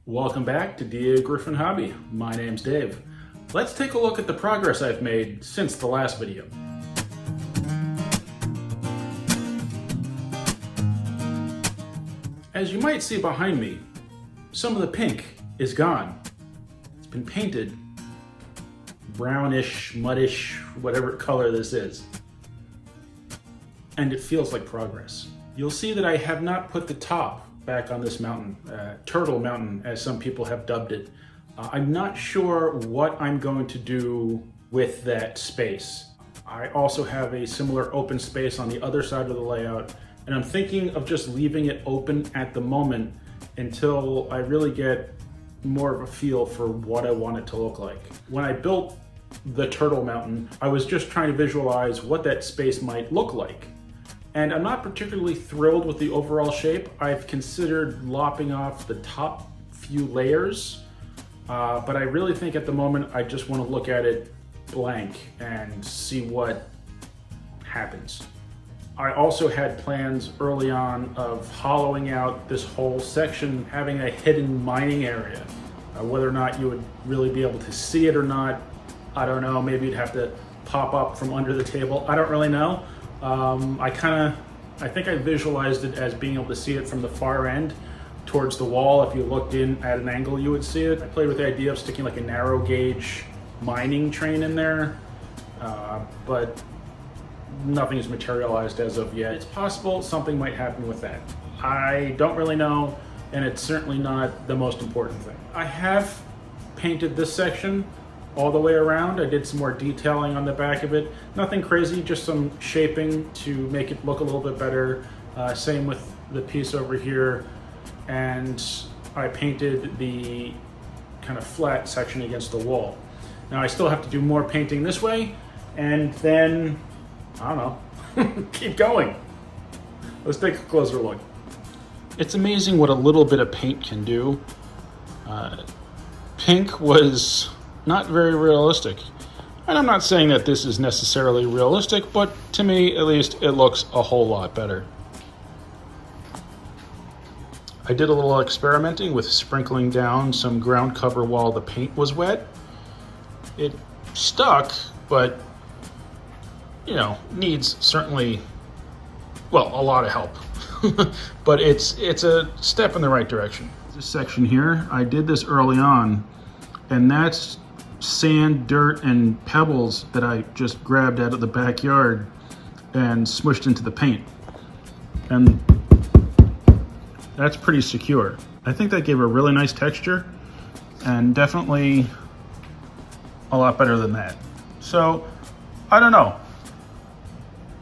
Welcome back to Dagryffyn Hobby. My name's Dave. Let's take a look at the progress I've made since the last video. As you might see behind me, some of the pink is gone. It's been painted brownish, muddish, whatever color this is. And it feels like progress. You'll see that I have not put the top back on this mountain, Turtle Mountain, as some people have dubbed it. I'm not sure what I'm going to do with that space. I also have a similar open space on the other side of the layout, and I'm thinking of just leaving it open at the moment until I really get more of a feel for what I want it to look like. When I built the Turtle Mountain, I was just trying to visualize what that space might look like. And I'm not particularly thrilled with the overall shape. I've considered lopping off the top few layers, but I really think at the moment I just want to look at it blank and see what happens. I also had plans early on of hollowing out this whole section, having a hidden mining area. Whether or not you would really be able to see it or not, I don't know. Maybe you'd have to pop up from under the table. I don't really know. I think I visualized it as being able to see it from the far end towards the wall. If you looked in at an angle, you would see it. I played with the idea of sticking like a narrow gauge mining train in there, but nothing is materialized as of yet. It's possible something might happen with that. I don't really know, and it's certainly not the most important thing. I have painted this section all the way around. I did some more detailing on the back of it. Nothing crazy, just some shaping to make it look a little bit better. Same with the piece over here. And I painted the kind of flat section against the wall. Now I still have to do more painting this way, and then, I don't know, keep going. Let's take a closer look. It's amazing what a little bit of paint can do. Pink was not very realistic. And I'm not saying that this is necessarily realistic, but to me, at least, it looks a whole lot better. I did a little experimenting with sprinkling down some ground cover while the paint was wet. It stuck, but, you know, needs certainly, well, a lot of help. But it's a step in the right direction. This section here, I did this early on, and that's sand, dirt, and pebbles that I just grabbed out of the backyard and smushed into the paint. And that's pretty secure. I think that gave a really nice texture and definitely a lot better than that. So, I don't know.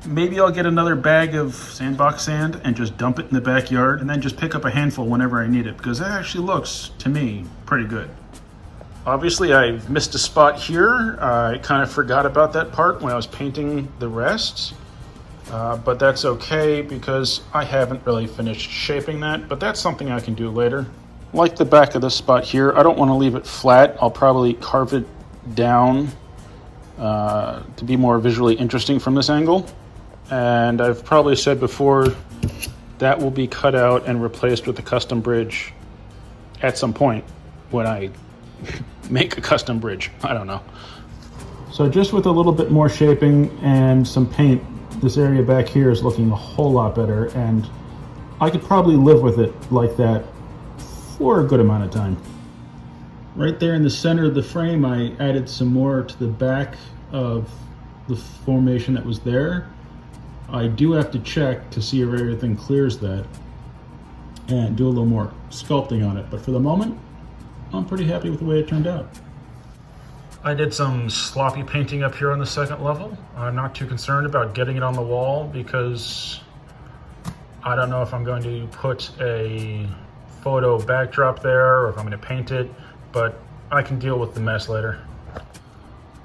Maybe I'll get another bag of sandbox sand and just dump it in the backyard and then just pick up a handful whenever I need it, because that actually looks, to me, pretty good. Obviously, I missed a spot here. I kind of forgot about that part when I was painting the rest, but that's okay because I haven't really finished shaping that, but that's something I can do later. Like the back of this spot here, I don't want to leave it flat. I'll probably carve it down to be more visually interesting from this angle. And I've probably said before, that will be cut out and replaced with a custom bridge at some point when I make a custom bridge. I don't know. So just with a little bit more shaping and some paint, this area back here is looking a whole lot better, and I could probably live with it like that for a good amount of time. Right there in the center of the frame, I added some more to the back of the formation that was there. I do have to check to see if everything clears that and do a little more sculpting on it, but for the moment, I'm pretty happy with the way it turned out. I did some sloppy painting up here on the second level. I'm not too concerned about getting it on the wall because I don't know if I'm going to put a photo backdrop there or if I'm going to paint it, but I can deal with the mess later.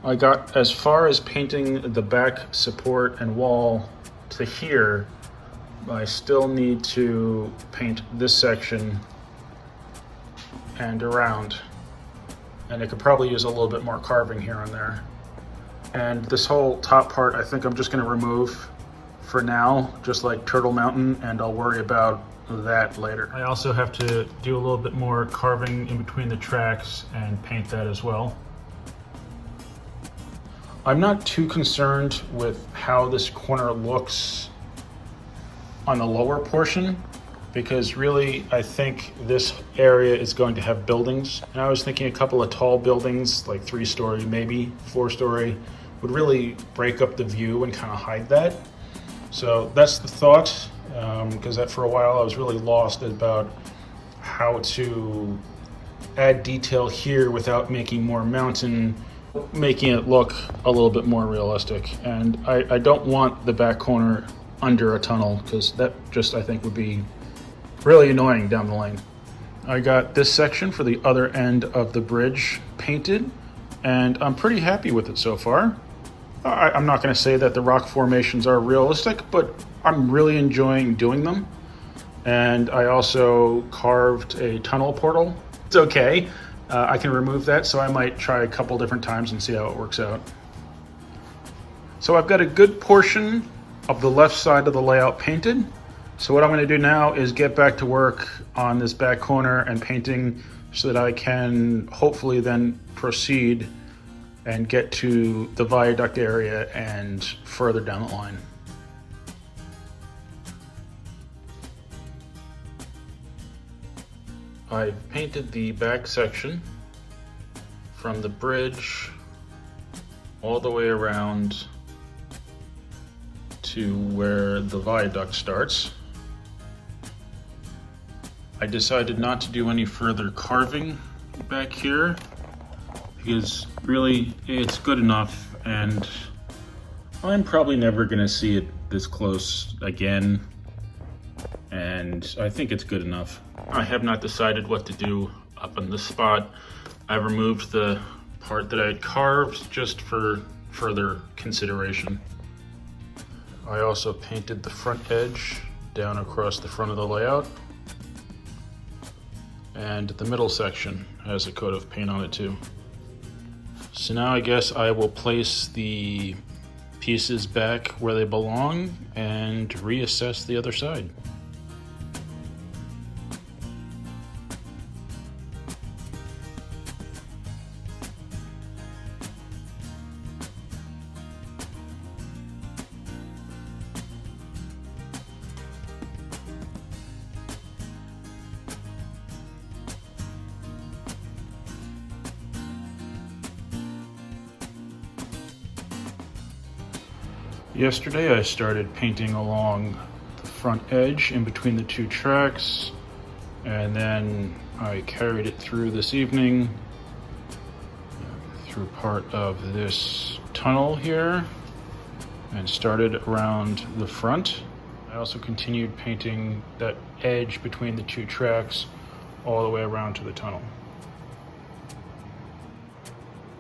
I got as far as painting the back support and wall to here. I still need to paint this section and around, and it could probably use a little bit more carving here and there. And this whole top part I think I'm just going to remove for now, just like Turtle Mountain, and I'll worry about that later. I also have to do a little bit more carving in between the tracks and paint that as well. I'm not too concerned with how this corner looks on the lower portion, because really I think this area is going to have buildings. And I was thinking a couple of tall buildings, like 3-story, maybe 4-story, would really break up the view and kind of hide that. So that's the thought, because for a while I was really lost about how to add detail here without making more mountain, making it look a little bit more realistic. And I don't want the back corner under a tunnel, because that just, I think, would be really annoying down the lane. I got this section for the other end of the bridge painted, and I'm pretty happy with it so far. I'm not going to say that the rock formations are realistic, but I'm really enjoying doing them. And I also carved a tunnel portal. It's okay. I can remove that, so I might try a couple different times and see how it works out. So I've got a good portion of the left side of the layout painted. So what I'm going to do now is get back to work on this back corner and painting, so that I can hopefully then proceed and get to the viaduct area and further down the line. I've painted the back section from the bridge all the way around to where the viaduct starts. I decided not to do any further carving back here, because really it's good enough, and I'm probably never gonna see it this close again, and I think it's good enough. I have not decided what to do up on this spot. I removed the part that I had carved just for further consideration. I also painted the front edge down across the front of the layout, and the middle section has a coat of paint on it too. So now I guess I will place the pieces back where they belong and reassess the other side. Yesterday I started painting along the front edge in between the two tracks, and then I carried it through this evening through part of this tunnel here and started around the front. I also continued painting that edge between the two tracks all the way around to the tunnel.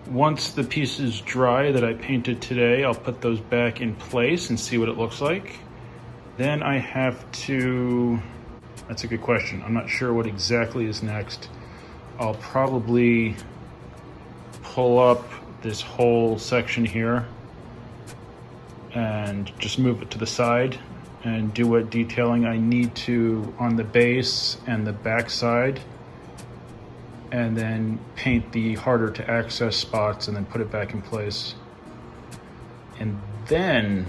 Once the pieces dry that I painted today, I'll put those back in place and see what it looks like. Then I have to, that's a good question. I'm not sure what exactly is next. I'll probably pull up this whole section here and just move it to the side and do what detailing I need to on the base and the back side, and then paint the harder to access spots and then put it back in place. And then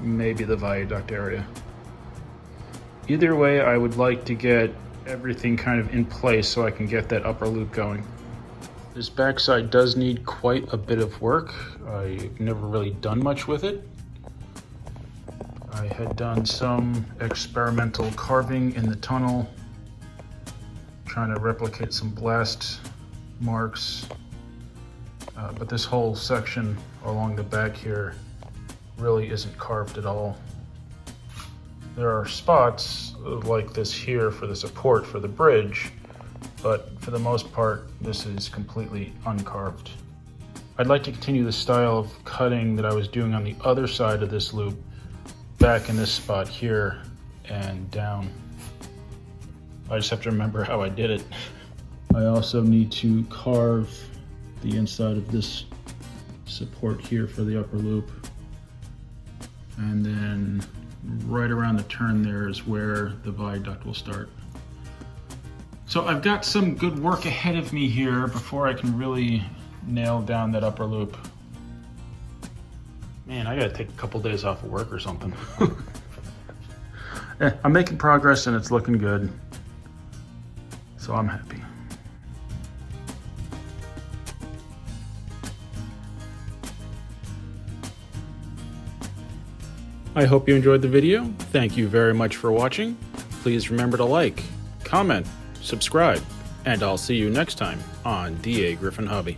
maybe the viaduct area. Either way, I would like to get everything kind of in place so I can get that upper loop going. This backside does need quite a bit of work. I've never really done much with it. I had done some experimental carving in the tunnel, trying to replicate some blast marks, but this whole section along the back here really isn't carved at all. There are spots like this here for the support for the bridge, but for the most part this is completely uncarved. I'd like to continue the style of cutting that I was doing on the other side of this loop back in this spot here and down. I just have to remember how I did it. I also need to carve the inside of this support here for the upper loop, and then right around the turn there is where the viaduct will start. So I've got some good work ahead of me here before I can really nail down that upper loop. Man, I gotta take a couple days off of work or something. I'm making progress and it's looking good, so I'm happy. I hope you enjoyed the video. Thank you very much for watching. Please remember to like, comment, subscribe, and I'll see you next time on Dagryffyn Hobby.